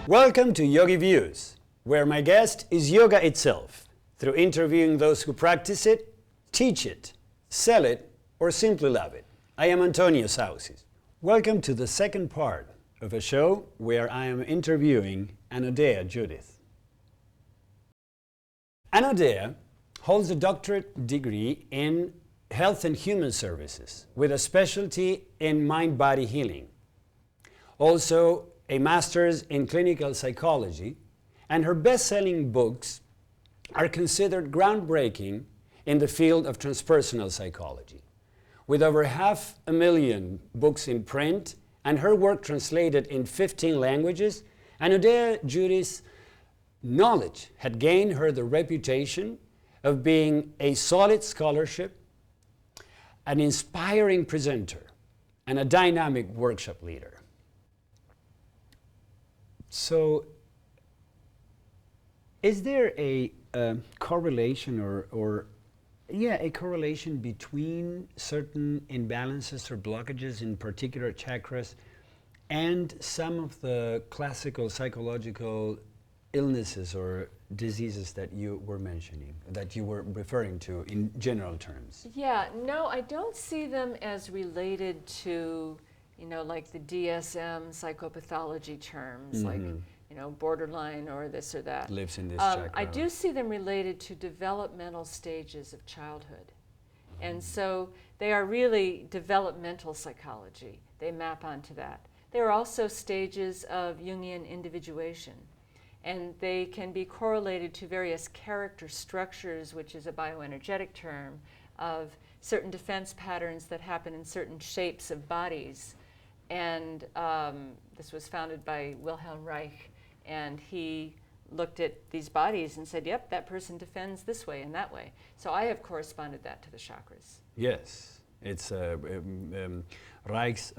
Welcome to YogiViews, where my guest is yoga itself, through interviewing those who practice it, teach it, sell it, or simply love it. I am Sausys. Welcome to the second part of a show where I am interviewing Anodea Judith. Anodea holds a doctorate degree in Health and Human Services with a specialty in mind-body healing. Also, a master's in clinical psychology, and her best-selling books are considered groundbreaking in the field of transpersonal psychology. With over 500,000 books in print and her work translated in 15 languages, Anodea Judith's knowledge had gained her the reputation of being a solid scholarship, an inspiring presenter, and a dynamic workshop leader. So, is there a correlation a correlation between certain imbalances or blockages in particular chakras and some of the classical psychological illnesses or diseases that you were mentioning, that you were referring to in general terms? Yeah, no, I don't see them as related to, like the DSM psychopathology terms, like, borderline or this or that. Lives in this chakra. I do see them related to developmental stages of childhood. And so they are really developmental psychology. They map onto that. They are also stages of Jungian individuation. And they can be correlated to various character structures, which is a bioenergetic term, of certain defense patterns that happen in certain shapes of bodies. And this was founded by Wilhelm Reich, and he looked at these bodies and said, yep, that person defends this way and that way. So I have corresponded that to the chakras. Yes, it's Reich's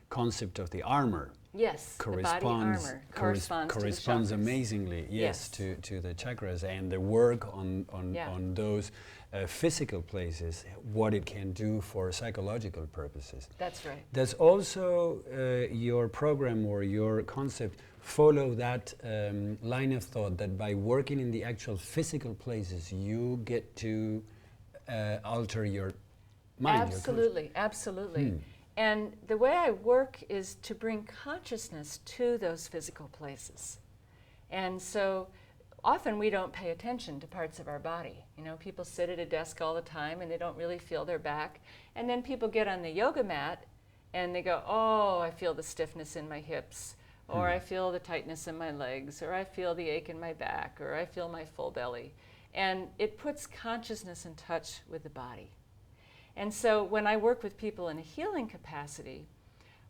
concept of the armor. Yes, the body armor corresponds amazingly, yes. to the chakras and the work on those physical places, what it can do for psychological purposes. That's right. Does also your program or your concept follow that line of thought that by working in the actual physical places you get to alter your mind? Absolutely, absolutely. And the way I work is to bring consciousness to those physical places. And so often we don't pay attention to parts of our body. People sit at a desk all the time and they don't really feel their back. And then people get on the yoga mat and they go, oh, I feel the stiffness in my hips, or I feel the tightness in my legs, or I feel the ache in my back, or I feel my full belly. And it puts consciousness in touch with the body. And so when I work with people in a healing capacity,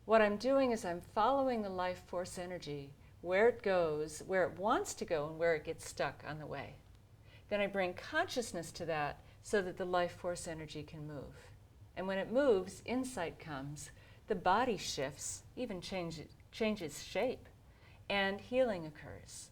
what I'm doing is I'm following the life force energy, where it goes, where it wants to go, and where it gets stuck on the way. Then I bring consciousness to that so that the life force energy can move. And when it moves, insight comes, the body shifts, even changes shape, and healing occurs.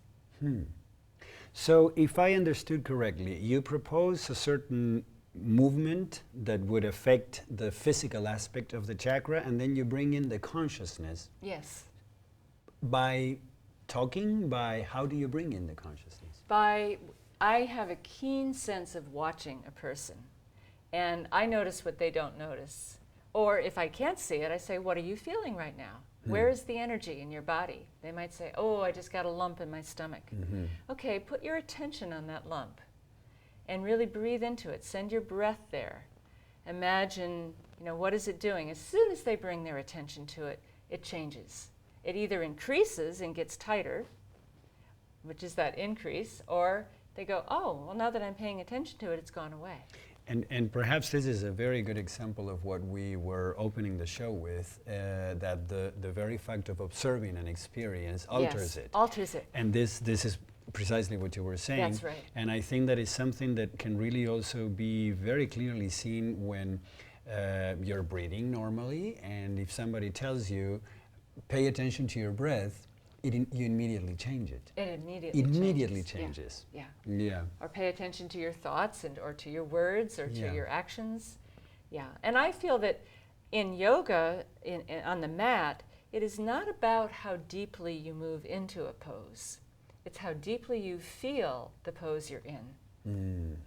So if I understood correctly, you propose a certain movement that would affect the physical aspect of the chakra, and then you bring in the consciousness. Yes. By talking, how do you bring in the consciousness? I have a keen sense of watching a person, and I notice what they don't notice. Or if I can't see it, I say, what are you feeling right now? Where is the energy in your body? They might say, oh, I just got a lump in my stomach. Okay, put your attention on that lump and really breathe into it. Send your breath there. Imagine, what is it doing? As soon as they bring their attention to it, it changes. It either increases and gets tighter, which is that increase, or they go, oh, well, now that I'm paying attention to it, it's gone away. And perhaps this is a very good example of what we were opening the show with, that the very fact of observing an experience alters it. Alters it. And this is precisely what you were saying. That's right. And I think that is something that can really also be very clearly seen when you're breathing normally, and if somebody tells you, pay attention to your breath, you immediately change it. It immediately changes. Yeah. Or pay attention to your thoughts or to your words or to your actions. Yeah. And I feel that in yoga, on the mat, it is not about how deeply you move into a pose. It's how deeply you feel the pose you're in.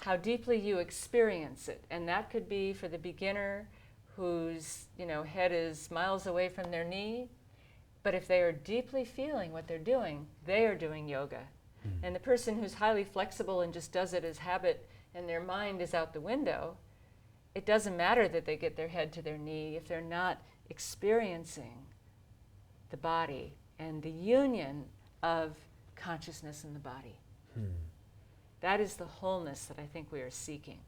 How deeply you experience it. And that could be for the beginner whose head is miles away from their knee. But if they are deeply feeling what they're doing, they are doing yoga. And the person who's highly flexible and just does it as habit and their mind is out the window, it doesn't matter that they get their head to their knee if they're not experiencing the body and the union of consciousness in the body. That is the wholeness that I think we are seeking.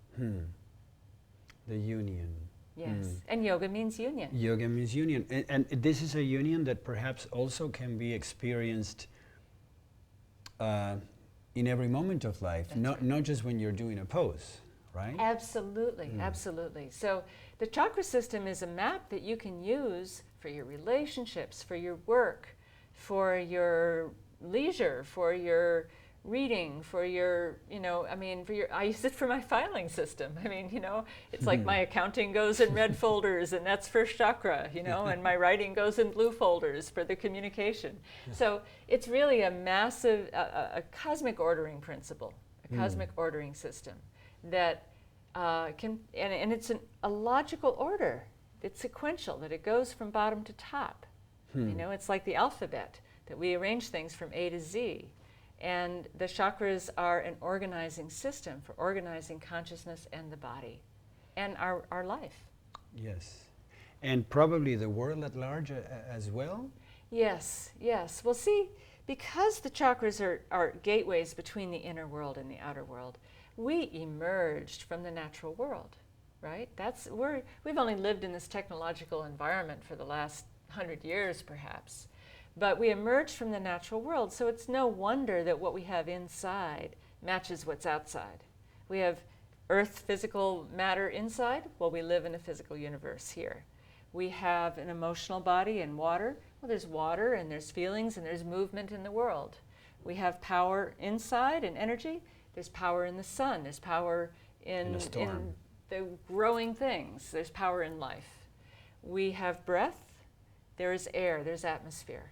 The union. Yes, and yoga means union. Yoga means union. And this is a union that perhaps also can be experienced in every moment of life, not just when you're doing a pose, right? Absolutely, absolutely. So the chakra system is a map that you can use for your relationships, for your work, for your leisure, for your reading, for your, I use it for my filing system. It's like my accounting goes in red folders and that's first chakra, and my writing goes in blue folders for the communication. So it's really a massive, a cosmic ordering principle, a cosmic ordering system that and it's a logical order. It's sequential, that it goes from bottom to top. It's like the alphabet, that we arrange things from A to Z. And the chakras are an organizing system for organizing consciousness and the body and our life. Yes. And probably the world at large as well? Yes, yes. Well, see, because the chakras are gateways between the inner world and the outer world, we emerged from the natural world, right? We've only lived in this technological environment for the last 100 years, perhaps. But we emerged from the natural world, so it's no wonder that what we have inside matches what's outside. We have earth, physical matter inside. Well, we live in a physical universe here. We have an emotional body and water. Well, there's water and there's feelings and there's movement in the world. We have power inside and energy. There's power in the sun. There's power in the growing things. There's power in life. We have breath. There's air. There's atmosphere.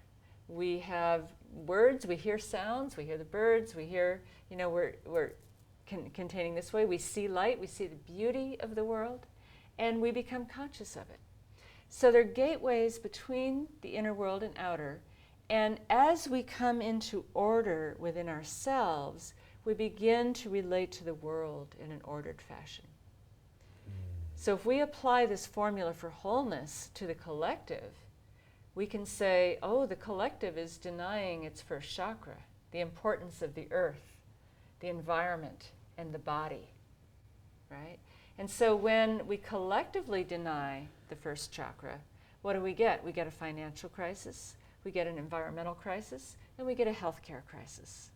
We have words, we hear sounds, we hear the birds, we hear, we're containing this way. We see light, we see the beauty of the world, and we become conscious of it. So they're gateways between the inner world and outer, and as we come into order within ourselves, we begin to relate to the world in an ordered fashion. So if we apply this formula for wholeness to the collective, we can say, oh, the collective is denying its first chakra, the importance of the earth, the environment, and the body, right? And so when we collectively deny the first chakra, what do? We get a financial crisis, we get an environmental crisis, and we get a healthcare crisis.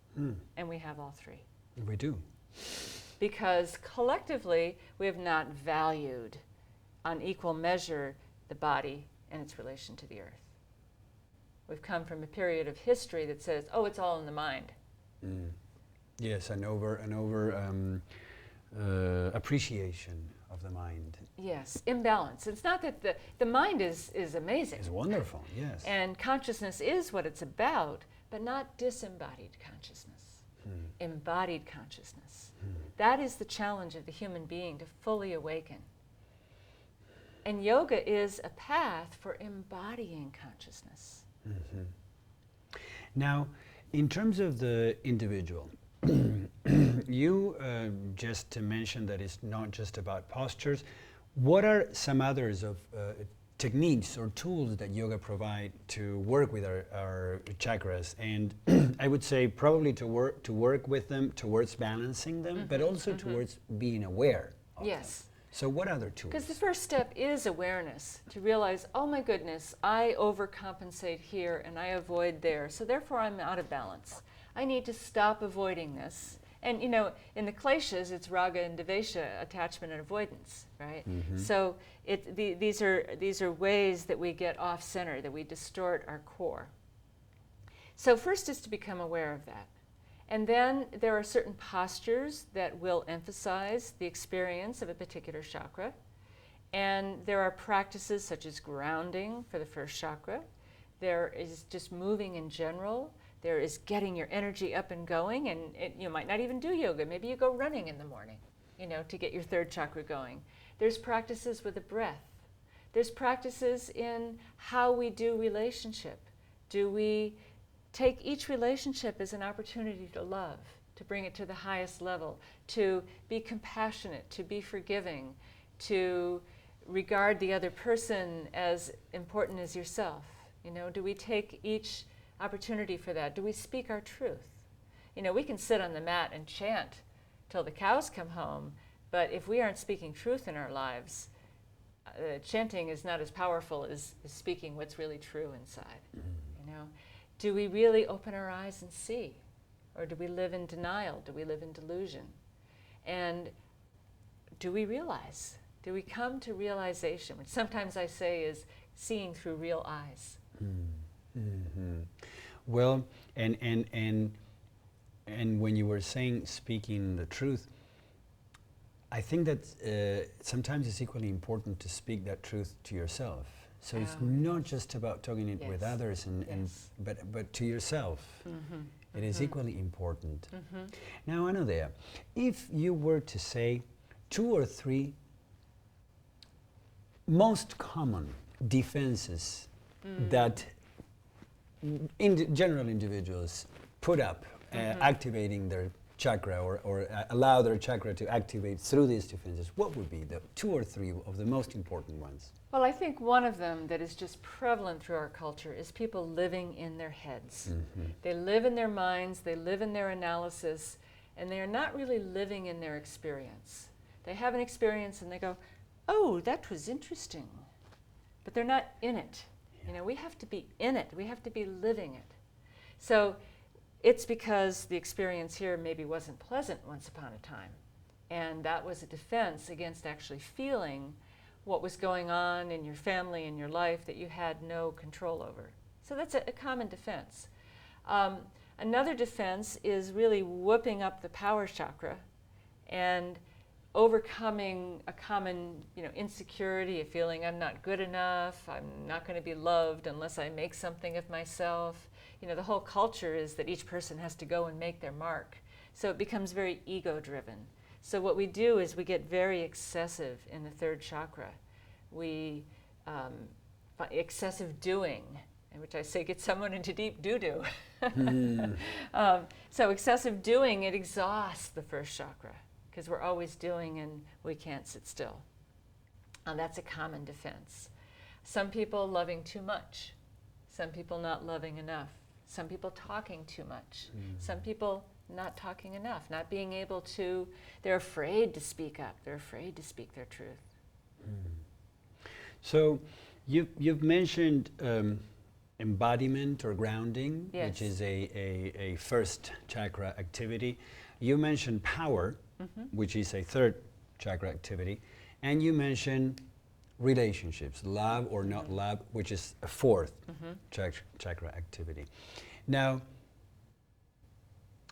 And we have all three. We do. Because collectively, we have not valued on equal measure the body and its relation to the earth. We've come from a period of history that says, oh, it's all in the mind. Yes, an over appreciation of the mind. Yes, imbalance. It's not that the mind is amazing. It's wonderful, yes. And consciousness is what it's about, but not disembodied consciousness. Embodied consciousness. That is the challenge of the human being, to fully awaken. And yoga is a path for embodying consciousness. Now, in terms of the individual, you just mentioned that it's not just about postures. What are some others of techniques or tools that yoga provide to work with our chakras? And I would say probably to work with them towards balancing them, but also towards being aware of them. So what other tools? Because the first step is awareness, to realize, oh my goodness, I overcompensate here and I avoid there, so therefore I'm out of balance. I need to stop avoiding this. And in the kleshas, it's raga and devesha, attachment and avoidance, right? So these are ways that we get off center, that we distort our core. So first is to become aware of that. And then there are certain postures that will emphasize the experience of a particular chakra. And there are practices such as grounding for the first chakra. There is just moving in general. There is getting your energy up and going, and you might not even do yoga. Maybe you go running in the morning, to get your third chakra going. There's practices with the breath. There's practices in how we do relationship. Do we take each relationship as an opportunity to love, to bring it to the highest level, to be compassionate, to be forgiving, to regard the other person as important as yourself? Do we take each opportunity for that? Do we speak our truth? We can sit on the mat and chant till the cows come home, but if we aren't speaking truth in our lives, chanting is not as powerful as speaking what's really true inside. Do we really open our eyes and see? Or do we live in denial? Do we live in delusion? And do we realize? Do we come to realization, which sometimes I say is seeing through real eyes? Mm-hmm. Well, and when you were saying speaking the truth, I think that sometimes it's equally important to speak that truth to yourself. So it's not just about talking it with others, but to yourself. Mm-hmm. It is equally important. Mm-hmm. Now, Anodea, if you were to say 2 or 3 most common defenses that general individuals put up activating their chakra or allow their chakra to activate through these defenses, what would be the 2 or 3 of the most important ones? Well, I think one of them that is just prevalent through our culture is people living in their heads. Mm-hmm. They live in their minds, they live in their analysis, and they are not really living in their experience. They have an experience and they go, oh, that was interesting. But they're not in it. We have to be in it. We have to be living it. So it's because the experience here maybe wasn't pleasant once upon a time. And that was a defense against actually feeling what was going on in your family and your life that you had no control over. So that's a common defense. Another defense is really whooping up the power chakra and overcoming a common insecurity, a feeling I'm not good enough, I'm not going to be loved unless I make something of myself. The whole culture is that each person has to go and make their mark. So it becomes very ego-driven. So what we do is we get very excessive in the third chakra. We excessive doing, in which I say get someone into deep doo-doo. So excessive doing, it exhausts the first chakra because we're always doing and we can't sit still. That's a common defense. Some people loving too much. Some people not loving enough. Some people talking too much. Some people not talking enough, not being able to, they're afraid to speak up. They're afraid to speak their truth. So you've mentioned embodiment or grounding, which is a first chakra activity. You mentioned power, which is a third chakra activity. And you mentioned relationships, love or not love, which is a fourth chakra activity. Now,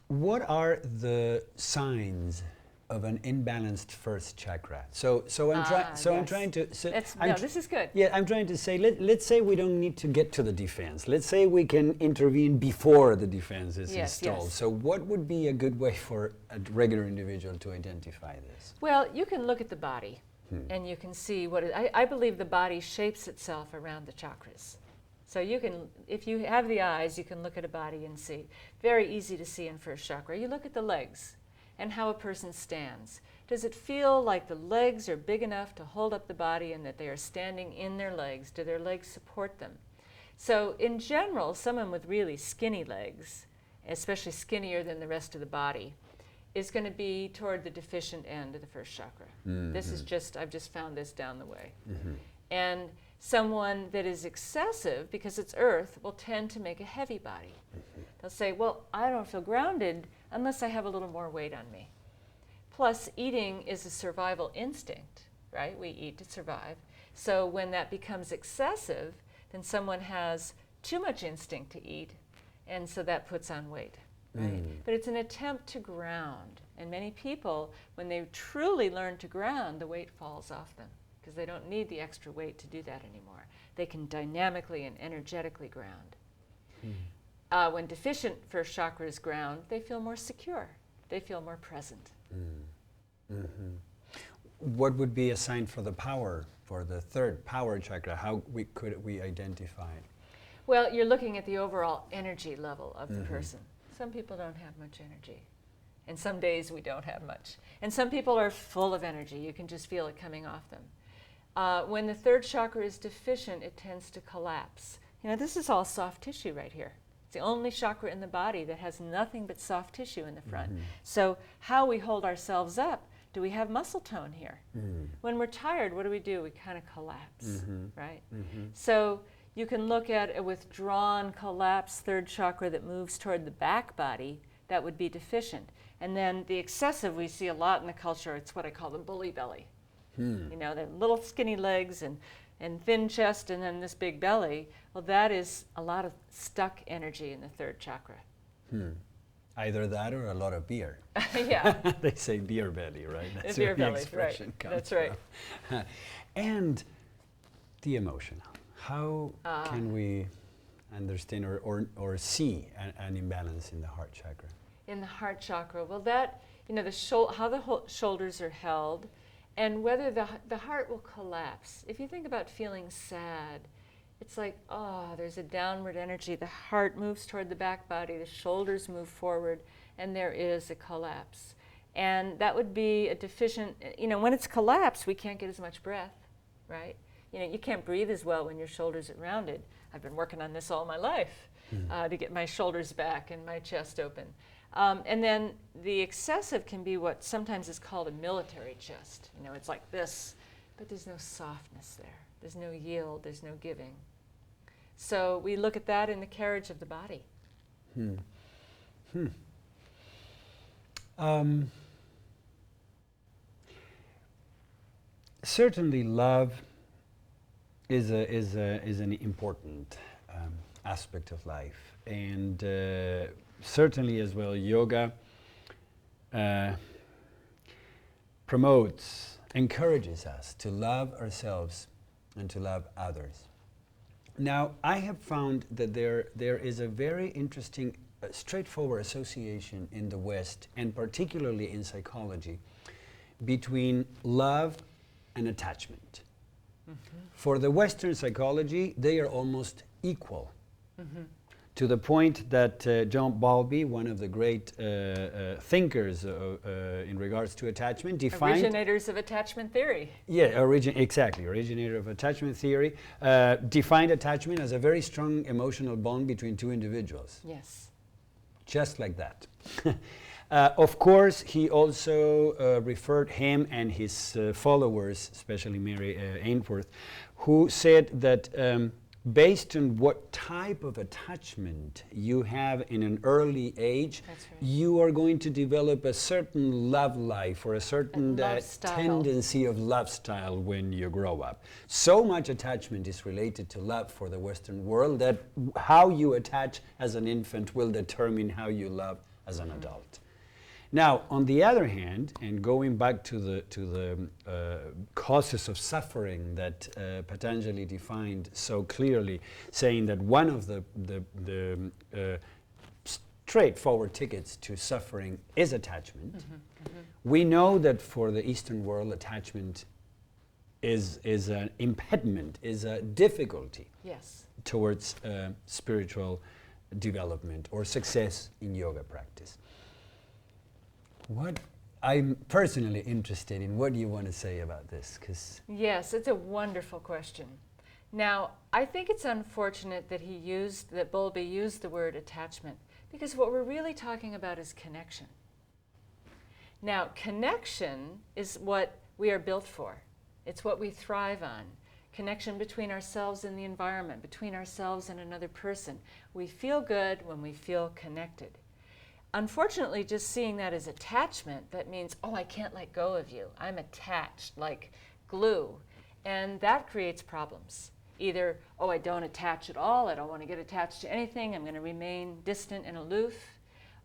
what are the signs of an imbalanced first chakra? So I'm trying to. This is good. Yeah, I'm trying to say. Let's say we don't need to get to the defense. Let's say we can intervene before the defense is installed. So what would be a good way for a regular individual to identify this? Well, you can look at the body. And you can see what I believe the body shapes itself around the chakras. So you can, if you have the eyes, you can look at a body and see. Very easy to see in first chakra. You look at the legs and how a person stands. Does it feel like the legs are big enough to hold up the body and that they are standing in their legs? Do their legs support them? So in general, someone with really skinny legs, especially skinnier than the rest of the body, is going to be toward the deficient end of the first chakra. This is I've just found this down the way. And someone that is excessive, because it's earth, will tend to make a heavy body. They'll say, well, I don't feel grounded unless I have a little more weight on me. Plus, eating is a survival instinct, right? We eat to survive. So when that becomes excessive, then someone has too much instinct to eat, and so that puts on weight. Right? But it's an attempt to ground. And many people, when they truly learn to ground, the weight falls off them. because they don't need the extra weight to do that anymore. They can dynamically and energetically ground. When deficient first chakra is ground, they feel more secure. They feel more present. What would be a sign for the power, for the third power chakra? How could we identify it? Well, you're looking at the overall energy level of the person. Some people don't have much energy. And some days we don't have much. And some people are full of energy. You can just feel it coming off them. When the third chakra is deficient, it tends to collapse. You know, this is all soft tissue right here. It's the only chakra in the body that has nothing but soft tissue in the front. So how we hold ourselves up, do we have muscle tone here? When we're tired, what do? We kind of collapse, right? So you can look at a withdrawn, collapsed third chakra that moves toward the back body. That would be deficient. And then the excessive we see a lot in the culture, it's what I call the bully belly. You know, the little skinny legs and thin chest and then this big belly. Well, that is a lot of stuck energy in the third chakra. Either that or a lot of beer. Yeah. They say beer belly, right? That's where the expression comes That's right. from. And the emotional. How can we understand or see an imbalance in the heart chakra? In the heart chakra, well, that, you know, how the shoulders are held and whether the heart will collapse. If you think about feeling sad, it's like, oh, there's a downward energy. The heart moves toward the back body, the shoulders move forward, and there is a collapse. And that would be a deficient, you know, when it's collapsed, we can't get as much breath, right? You know, you can't breathe as well when your shoulders are rounded. I've been working on this all my life to get my shoulders back and my chest open. And then the excessive can be what sometimes is called a military chest. You know, it's like this, but there's no softness there. There's no yield, there's no giving. So we look at that in the carriage of the body. Certainly love is an important aspect of life, and certainly as well yoga promotes, encourages us to love ourselves and to love others. Now, I have found that there is a very interesting, straightforward association in the West, and particularly in psychology, between love and attachment. For the Western psychology, they are almost equal. To the point that John Bowlby, one of the great thinkers in regards to attachment, defined... Originators of attachment theory. Yeah, exactly, originator of attachment theory, defined attachment as a very strong emotional bond between two individuals. Yes. Just like that. Of course, he also referred him and his followers, especially Mary Ainsworth, who said that based on what type of attachment you have in an early age, That's right. you are going to develop a certain love life or a certain tendency of love style when you grow up. So much attachment is related to love for the Western world that how you attach as an infant will determine how you love as an adult. Now, on the other hand, and going back to the causes of suffering that Patanjali defined so clearly, saying that one of the straightforward tickets to suffering is attachment. We know that for the Eastern world, attachment is an impediment, is a difficulty towards spiritual development or success in yoga practice. What I'm personally interested in, what do you want to say about this? Yes, it's a wonderful question. Now, I think it's unfortunate that Bowlby used the word attachment, because what we're really talking about is connection. Now, connection is what we are built for. It's what we thrive on. Connection between ourselves and the environment, between ourselves and another person. We feel good when we feel connected. Unfortunately, just seeing that as attachment, that means, oh, I can't let go of you. I'm attached like glue. And that creates problems. Either, oh, I don't attach at all, I don't want to get attached to anything, I'm going to remain distant and aloof,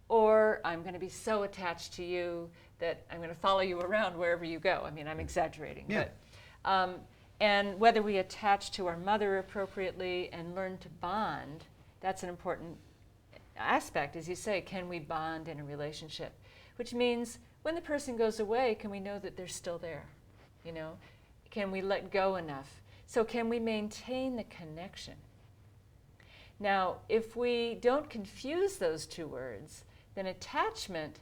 or I'm going to be so attached to you that I'm going to follow you around wherever you go. I mean, I'm exaggerating. Yeah. And whether we attach to our mother appropriately and learn to bond, that's an important aspect. As you say, can we bond in a relationship? Which means when the person goes away, can we know that they're still there? You know, can we let go enough? So can we maintain the connection? Now, if we don't confuse those two words, then attachment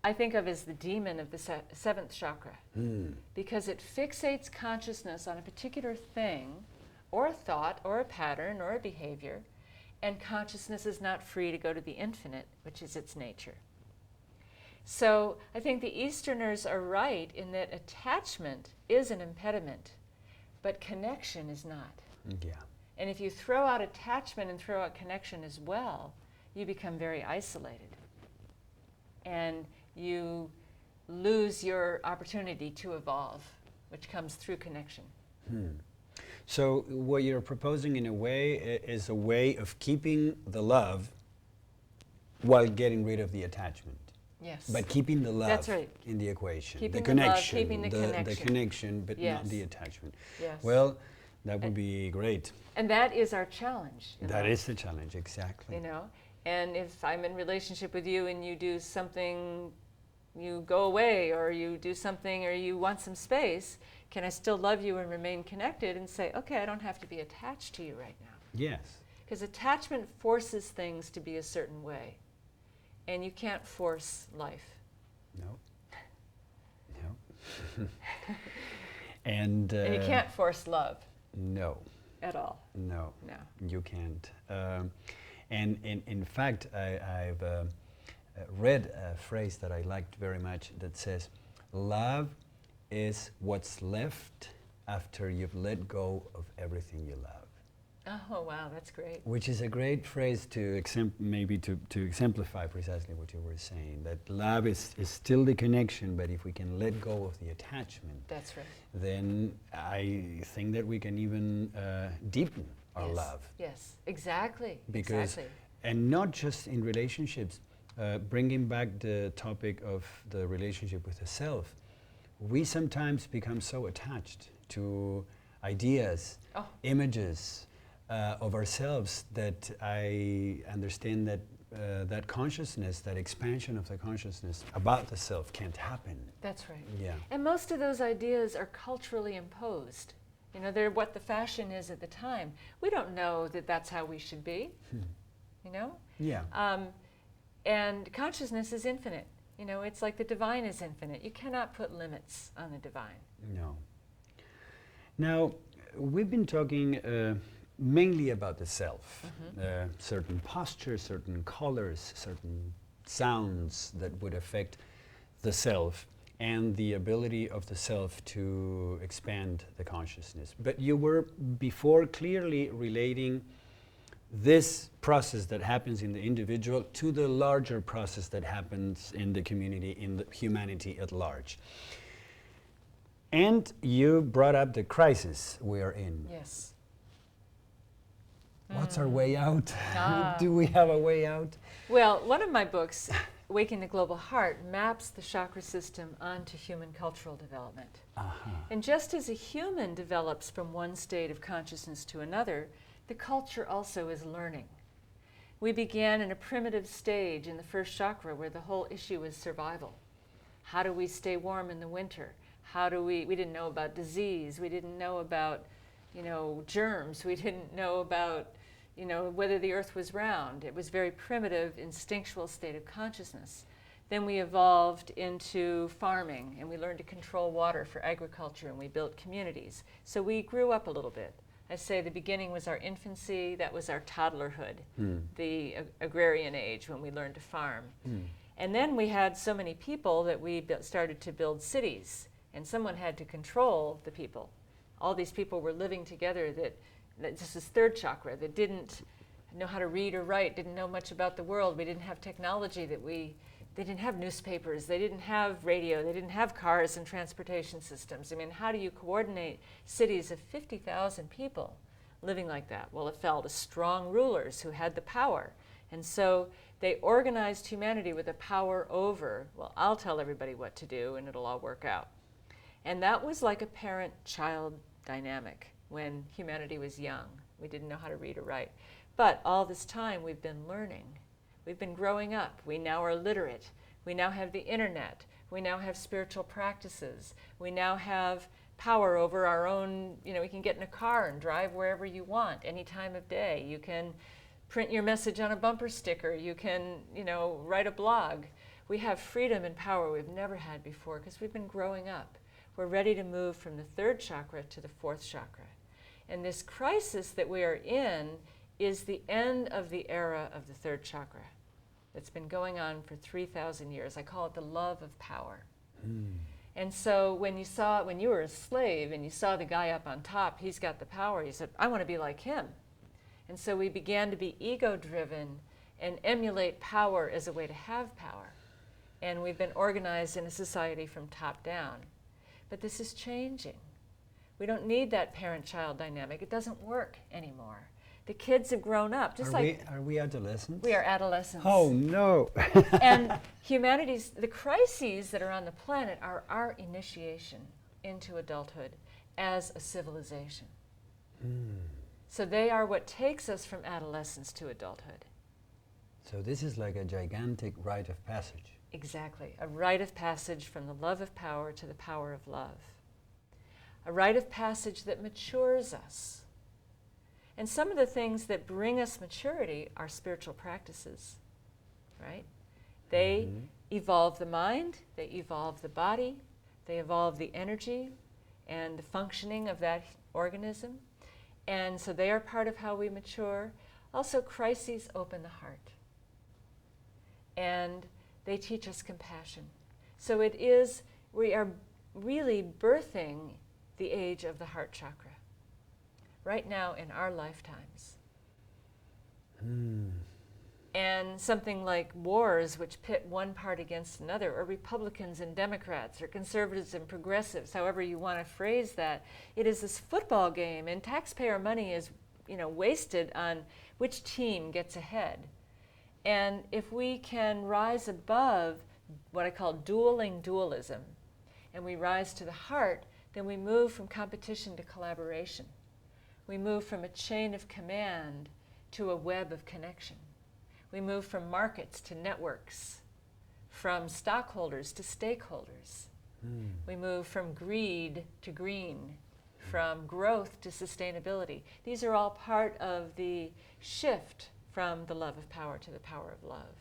I think of as the demon of the seventh chakra, because it fixates consciousness on a particular thing or a thought or a pattern or a behavior, and consciousness is not free to go to the infinite, which is its nature. So I think the Easterners are right in that attachment is an impediment, but connection is not. Yeah. And if you throw out attachment and throw out connection as well, you become very isolated. And you lose your opportunity to evolve, which comes through connection. So what you're proposing in a way is a way of keeping the love while getting rid of the attachment. Yes. But keeping the love That's right. in the equation. Keeping the the love, connection. keeping the connection. The connection, but Yes. not the attachment. Yes. Well, that would be great. And that is our challenge. That is the challenge, exactly. You know, and if I'm in relationship with you and you do something, you go away, or you do something, or you want some space, can I still love you and remain connected and say, okay, I don't have to be attached to you right now? Yes. Because attachment forces things to be a certain way, and you can't force life. No. No. And And you can't force love no. at all. No. No. You can't. And in fact, I've read a phrase that I liked very much that says, love is what's left after you've let go of everything you love. Oh, wow, that's great. Which is a great phrase to maybe to exemplify precisely what you were saying, that love is still the connection, but if we can let go of the attachment, That's right. then I think that we can even deepen our Yes. love. Yes, exactly. Because, exactly. and not just in relationships, bringing back the topic of the relationship with the self, we sometimes become so attached to ideas, images of ourselves, that I understand that that consciousness, that expansion of the consciousness about the self can't happen. That's right. Yeah. And most of those ideas are culturally imposed. You know, they're what the fashion is at the time. We don't know that that's how we should be, you know? Yeah. And consciousness is infinite. You know, it's like the divine is infinite. You cannot put limits on the divine. No. Now, we've been talking mainly about the self, certain postures, certain colors, certain sounds that would affect the self, and the ability of the self to expand the consciousness. But you were before clearly relating this process that happens in the individual to the larger process that happens in the community, in the humanity at large. And you brought up the crisis we are in. Yes. What's our way out? Do we have a way out? Well, one of my books, Waking the Global Heart, maps the chakra system onto human cultural development. And just as a human develops from one state of consciousness to another, the culture also is learning. We began in a primitive stage in the first chakra where the whole issue is survival. How do we stay warm in the winter? How do we didn't know about disease. We didn't know about, you know, germs. We didn't know about, you know, whether the earth was round. It was very primitive, instinctual state of consciousness. Then we evolved into farming, and we learned to control water for agriculture, and we built communities. So we grew up a little bit. I say the beginning was our infancy, that was our toddlerhood, the agrarian age when we learned to farm. And then we had so many people that we started to build cities, and someone had to control the people. All these people were living together that this is third chakra, that didn't know how to read or write, didn't know much about the world. We didn't have technology they didn't have newspapers, they didn't have radio, they didn't have cars and transportation systems. I mean, how do you coordinate cities of 50,000 people living like that? Well, it fell to strong rulers who had the power. And so they organized humanity with a power over, well, I'll tell everybody what to do and it'll all work out. And that was like a parent-child dynamic when humanity was young. We didn't know how to read or write. But all this time we've been learning. We've been growing up. We now are literate. We now have the internet. We now have spiritual practices. We now have power over our own, we can get in a car and drive wherever you want, any time of day. You can print your message on a bumper sticker. You can, write a blog. We have freedom and power we've never had before because we've been growing up. We're ready to move from the third chakra to the fourth chakra. And this crisis that we are in is the end of the era of the third chakra. It's been going on for 3,000 years. I call it the love of power. And so when you were a slave and you saw the guy up on top, he's got the power, you said, I want to be like him. And so we began to be ego-driven and emulate power as a way to have power. And we've been organized in a society from top down. But this is changing. We don't need that parent-child dynamic. It doesn't work anymore. The kids have grown up. Are we adolescents? We are adolescents. Oh, no. And the crises that are on the planet are our initiation into adulthood as a civilization. So they are what takes us from adolescence to adulthood. So this is like a gigantic rite of passage. Exactly. A rite of passage from the love of power to the power of love. A rite of passage that matures us. And some of the things that bring us maturity are spiritual practices, right? They evolve the mind, they evolve the body, they evolve the energy and the functioning of that organism. And so they are part of how we mature. Also, crises open the heart. And they teach us compassion. So we are really birthing the age of the heart chakra right now in our lifetimes. And something like wars which pit one part against another, or Republicans and Democrats, or conservatives and progressives, however you want to phrase that, it is this football game, and taxpayer money is wasted on which team gets ahead. And if we can rise above what I call dueling dualism, and we rise to the heart, then we move from competition to collaboration. We move from a chain of command to a web of connection. We move from markets to networks, from stockholders to stakeholders. We move from greed to green, from growth to sustainability. These are all part of the shift from the love of power to the power of love.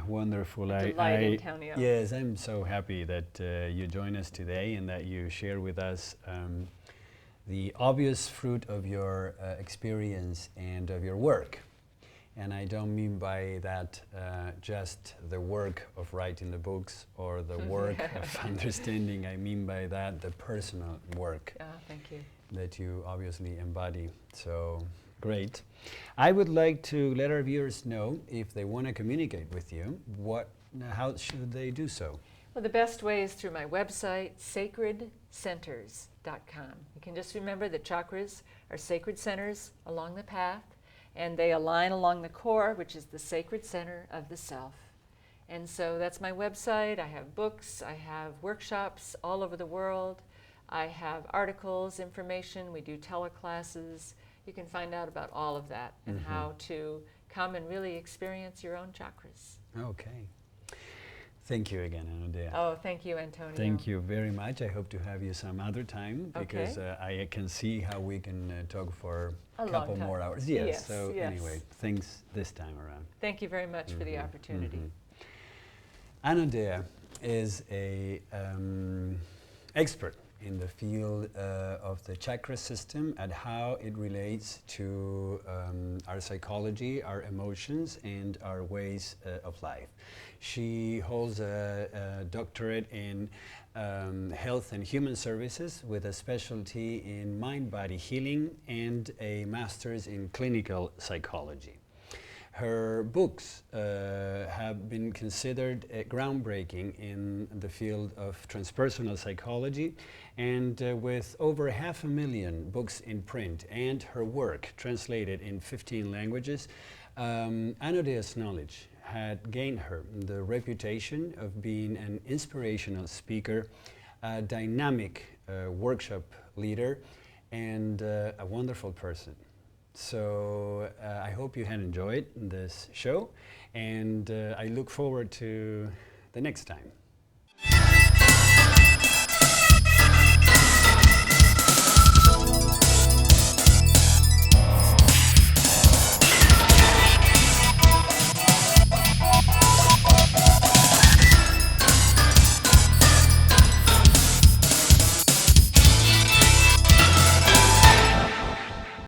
Wonderful. Delight, Antonio. Yes, I'm so happy that you join us today and that you share with us the obvious fruit of your experience and of your work. And I don't mean by that just the work of writing the books or the work of understanding. I mean by that the personal work thank you. that you obviously embody. So great. I would like to let our viewers know, if they want to communicate with you, how should they do so? Well, the best way is through my website, sacredcenters.com. You can just remember that chakras are sacred centers along the path, and they align along the core, which is the sacred center of the self. And so that's my website. I have books, I have workshops all over the world. I have articles, information, we do teleclasses. You can find out about all of that and how to come and really experience your own chakras. Okay. Thank you again, Anodea. Oh, thank you, Antonio. Thank you very much. I hope to have you some other time because I can see how we can talk for a couple more hours. Yes. Anyway, thanks this time around. Thank you very much for the opportunity. Anodea is a expert in the field of the chakra system and how it relates to our psychology, our emotions, and our ways of life. She holds a doctorate in health and human services with a specialty in mind-body healing and a master's in clinical psychology. Her books have been considered groundbreaking in the field of transpersonal psychology, and with over 500,000 books in print and her work translated in 15 languages, Anodea's knowledge had gained her the reputation of being an inspirational speaker, a dynamic workshop leader and a wonderful person. So I hope you had enjoyed this show, and I look forward to the next time.